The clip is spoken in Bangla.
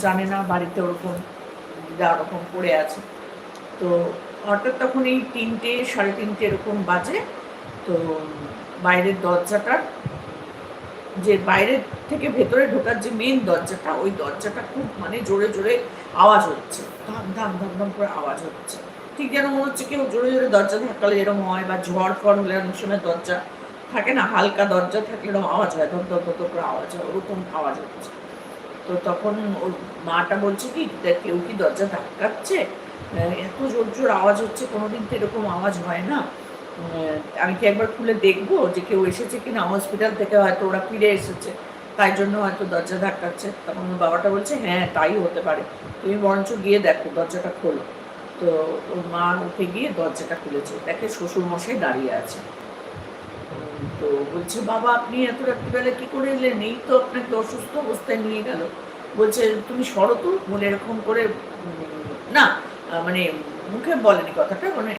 জানে না বাড়িতে ওরকম যা রকম পড়ে আছে। তো হঠাৎ তখন এই ৩টে ৩:৩০ এরকম বাজে। তো বাইরের দরজাটার যে বাইরের থেকে ভেতরে ঢোকার যে মেইন দরজাটা, ওই দরজাটা খুব মানে জোরে জোরে আওয়াজ হচ্ছে, ধাম ধাম ধাম ধাম করে আওয়াজ হচ্ছে। ঠিক যেন মনে হচ্ছে কেউ জোরে জোরে দরজা ধাক্কালে এরকম হয়, বা ঝড় ফড় হলে অনেক সময় দরজা থাকে না, হালকা দরজা থাকলে এরকম আওয়াজ হয়, ধপ ধপ ধপ করে আওয়াজ হয়, ওরকম আওয়াজ হচ্ছে। তো তখন ওর মাটা বলছে কি, কেউ কি দরজা ধাক্কাচ্ছে, এত জোর জোর আওয়াজ হচ্ছে, কোনোদিন তো এরকম আওয়াজ হয় না, আমি কি একবার খুলে দেখবো যে কেউ এসেছে কিনা, হসপিটাল থেকে হয়তো ওরা ফিরে এসেছে, তাই জন্য হয়তো দরজা ধাক্কাচ্ছে। তখন ওর বাবাটা বলছে হ্যাঁ তাই হতে পারে, তুমি বরঞ্চ গিয়ে দেখো, দরজাটা খোলো। তো ওর মা উঠে গিয়ে দরজাটা খুলেছে, দেখে শ্বশুরমশাই দাঁড়িয়ে আছে। তো বলছে বাবা আপনি এত রাত্রিবেলা কি করে এলেন, এই তো আপনাকে অসুস্থ অবস্থায় নিয়ে গেল। বলছে তুমি সরো তো, বলে এরকম করে না মানে মুখে বলেনি কথাটা, মানে